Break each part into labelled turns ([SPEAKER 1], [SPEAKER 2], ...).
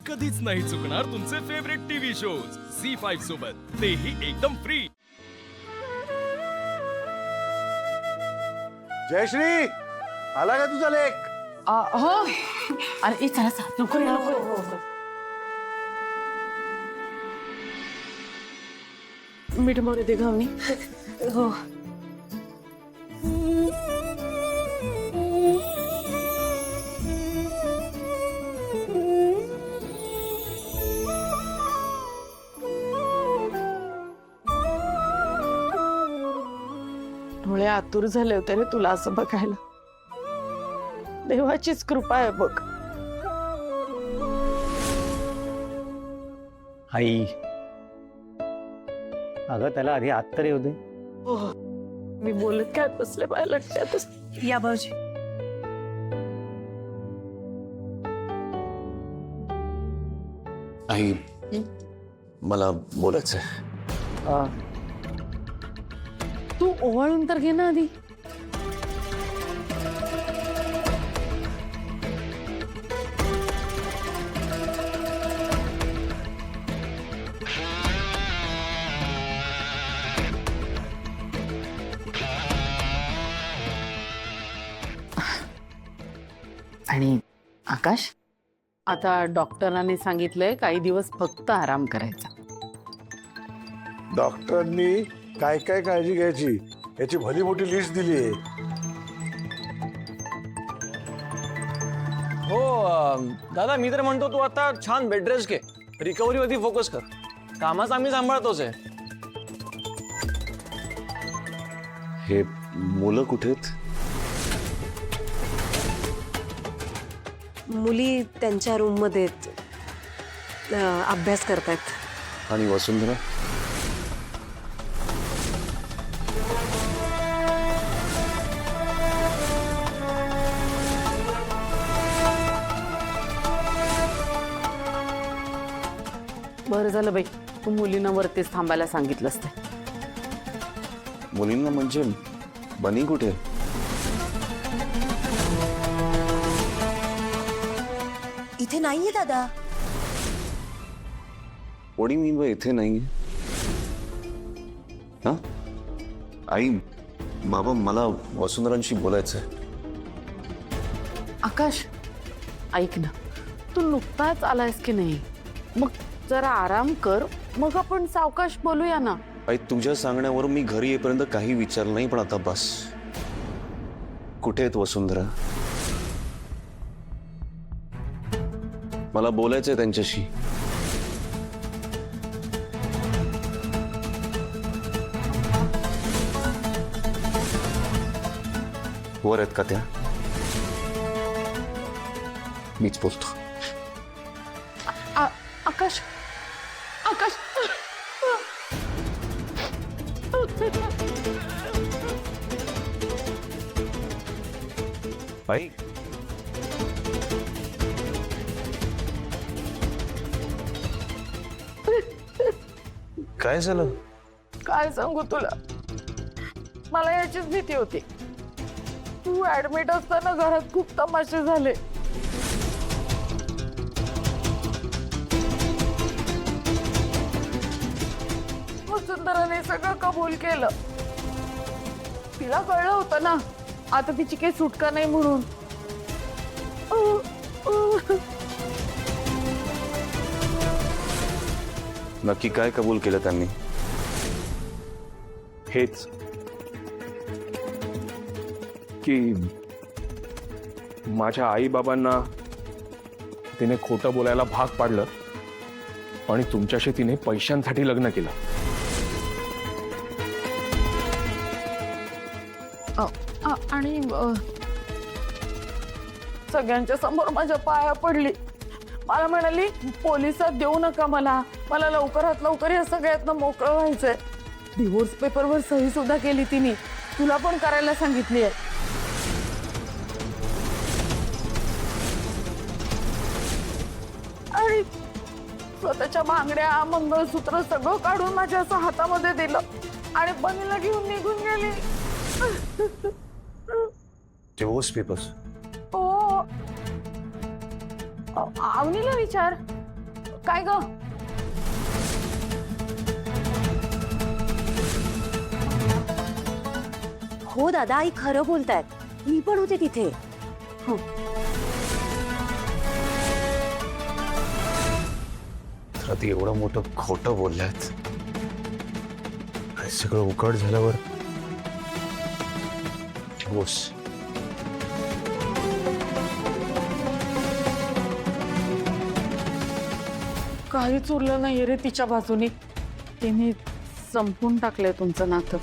[SPEAKER 1] कधीच नाही चुकणार तुमचे फेवरेट टीव्ही शोज झी5 सोबत, तेही एकदम फ्री।
[SPEAKER 2] जयश्री, आला का तुझा लेख?
[SPEAKER 3] हो अरे चला चला लवकर ये, लवकर मीठ मोरे दे घावनी हो डोळे आतुर झाले होते रे तुला असं बघायला। देवाचीच कृपा आहे बघ।
[SPEAKER 4] आई, अगं त्याला आधी आत तरी होते।
[SPEAKER 3] मी बोलत काय बसले पाय लटक्यातच।
[SPEAKER 5] या भाऊजी,
[SPEAKER 2] आई, मला बोलायचंय।
[SPEAKER 3] तू ओवाळून तर घे ना आधी। आणि आकाश, आता डॉक्टरांनी सांगितलंय काही दिवस फक्त आराम करायचा।
[SPEAKER 2] डॉक्टरांनी काय काय काळजी घ्यायची याची भली मोठी लिस्ट दिली आहे।
[SPEAKER 6] हो दादा, मी तर म्हणतो तू आता छान बेड रेस्ट घे, रिकव्हरी वरती फोकस कर। कामाचं आम्ही सांभाळतोच आहे।
[SPEAKER 2] हे मुलं कुठे आहेत?
[SPEAKER 5] मुली त्यांच्या रूम मध्ये अभ्यास करतायत।
[SPEAKER 2] आणि वसुंधरा?
[SPEAKER 3] बरं झालं बाई, तू मुलींना वरतीच थांबायला सांगितलंस ते।
[SPEAKER 2] मुलींना म्हणजे बनी कुठे?
[SPEAKER 5] इथे नाहीये दादा।
[SPEAKER 2] कोणी मी बा इथे नाही? हा आई, बाबा मला वसुंधरांशी बोलायचंय।
[SPEAKER 3] आकाश ऐक ना, तू नुकताच आलायस की नाही, मग जरा आराम कर, मग आपण सावकाश बोलूया ना।
[SPEAKER 2] आई, तुझ्या सांगण्यावरून मी घरी येईपर्यंत काही विचारलं नाही, पण आता बस। कुठे आहेत वसुंधरा? मला बोलायचंय त्यांच्याशी। वर आहेत का त्या? मीच बोलतो।
[SPEAKER 3] आकाश, आकाश
[SPEAKER 2] आई, काय झालं?
[SPEAKER 3] काय सांगू तुला, मला याचीच भीती होती। तू ऍडमिट असताना घरात खूप तमाशे झाले। वसुंधराने सगळं कबूल केलं। तिला कळलं होतं ना आता तिची काही सुटका नाही म्हणून।
[SPEAKER 2] नक्की काय कबूल केलं त्यांनी?
[SPEAKER 7] हेच की माझ्या आई बाबांना तिने खोटं बोलायला भाग पाडलं आणि तुमच्याशी तिने पैशांसाठी लग्न केलं।
[SPEAKER 3] आणि सगळ्यांच्या समोर माझ्या पाया पडली। मला म्हणाली पोलिसात देऊ नका, मला लवकरात लवकर या सगळ्यातनं मोकळं व्हायचंय। डिवोर्स पेपरवर सही सुद्धा केली तिने, तुला पण करायला सांगितली आहे। आणि स्वतःच्या बांगड्या, मंगळसूत्र सगळं काढून माझ्या असं हातामध्ये दिलं आणि बनीला घेऊन निघून गेली।
[SPEAKER 2] Divorce papers?
[SPEAKER 3] हो, अवनीला विचार, काय ग?
[SPEAKER 5] हो दादा, आई खरं बोलतायत. मी पण होते तिथे. हो.
[SPEAKER 2] तर आधी एवढं मोठं खोटं बोलल्यात. हे सगळं उकड झाल्यावर बोस
[SPEAKER 3] काहीच उरलं नाही रे तिच्या बाजूनी. तिने संपून टाकलंय तुमचं नातं.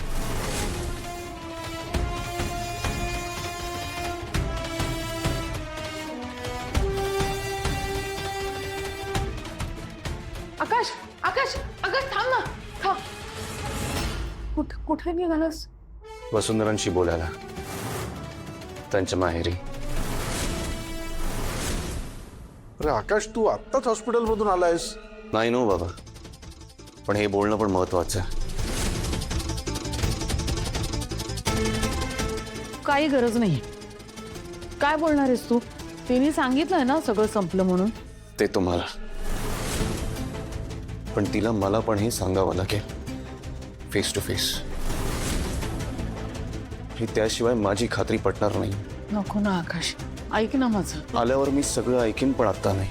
[SPEAKER 3] आकाश आकाश आकाश थांब ना. थांब. कुठे निघालास?
[SPEAKER 2] वसुंधरांशी बोलायला, त्यांच्या माहेरी.
[SPEAKER 8] अरे आकाश, तू आत्ताच हॉस्पिटल मधून आलायस?
[SPEAKER 2] नाही नो बाबा, पण हे बोलणं पण महत्वाचं आहे.
[SPEAKER 3] काही गरज नाही. काय बोलणार आहेस तू? तिने सांगितलंय ना सगळं संपलं म्हणून.
[SPEAKER 2] ते तुम्हाला, पण तिला मला पण हे सांगावं लागेल फेस टू फेस. त्याशिवाय माझी खात्री पटणार नाही.
[SPEAKER 3] नको ना आकाश, ऐक ना माझं.
[SPEAKER 2] आल्यावर मी सगळं ऐकीन, पण आता नाही.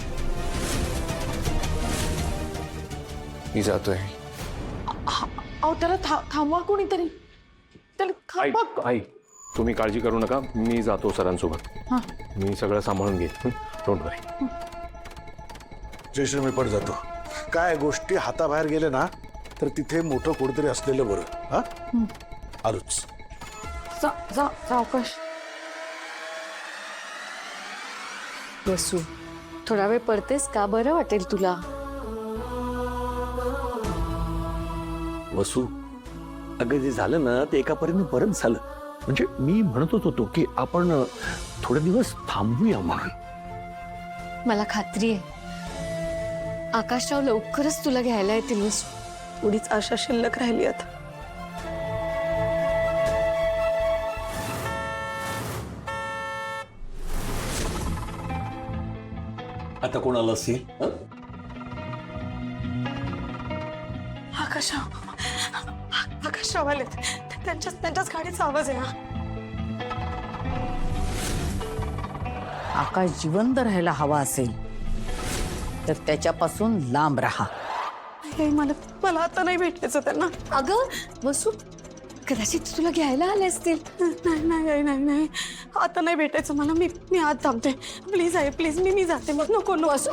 [SPEAKER 2] मी जातोय.
[SPEAKER 3] अहो त्याला थांबवा कोणीतरी. त्याला थांबवा.
[SPEAKER 7] आई, तुम्ही काळजी करू नका, मी जातो सरांसोबत.
[SPEAKER 3] हा.
[SPEAKER 7] मी सगळं सांभाळून घेईन. डोंट वरी.
[SPEAKER 8] जयश्री, मी पण जातो. काय गोष्टी हाताबाहेर गेले ना तर तिथे मोठं कोणतरी असलेलं बरं. हा, आलोच.
[SPEAKER 3] सावकाश.
[SPEAKER 9] बसू, थोडा वेळ पडतेस का? बरं वाटेल तुला.
[SPEAKER 10] वसू, अगं जे झालं ना ते एकापर्यंत बरंच झालं. म्हणजे मी म्हणतच होतो की आपण थोडे दिवस थांबूया म्हणून.
[SPEAKER 9] मला खात्री आहे आकाशराव लवकरच तुला घ्यायला येतील.
[SPEAKER 5] थोडीच आशा शिल्लक राहिली आता.
[SPEAKER 10] आता कोणाला असेल?
[SPEAKER 5] आकाशराव आले. त्यांच्याच गाडीचा आवाज आहे.
[SPEAKER 3] आकाश जिवंत राहायला हवा असेल तर त्याच्यापासून लांब राहा.
[SPEAKER 5] मला आता नाही भेटायचं त्यांना.
[SPEAKER 9] अगं वसू, कदाचित तुला घ्यायला आले असतील.
[SPEAKER 5] नाही, आता नाही भेटायचं मला. मी आज थांबते. प्लीज आहे, प्लीज. मी जाते. मग नको
[SPEAKER 9] वसू,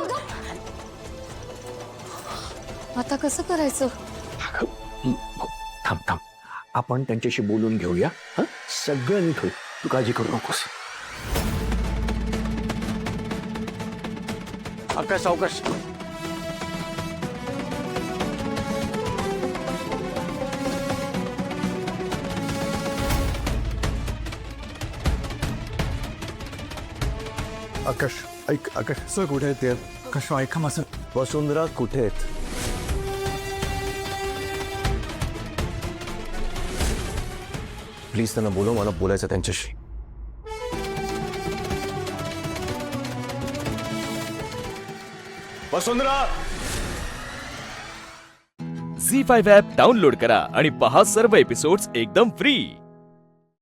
[SPEAKER 9] आता कसं करायचं?
[SPEAKER 10] थांब, आपण त्यांच्याशी बोलून घेऊया. हं? सगळं नीट होईल, तू काळजी करू नकोस.
[SPEAKER 8] आकाश, सावकाश. आकाश ऐक. आकाश सर कुठे आहेत ते? आकाश ऐका माझं.
[SPEAKER 2] वसुंधरा कुठे आहेत? प्लीज त्यांना बोलव, मला बोलायचं त्यांच्याशी. वसुंधरा.
[SPEAKER 1] झी 5 ॲप डाउनलोड करा आणि पहा सर्व एपिसोड्स एकदम फ्री.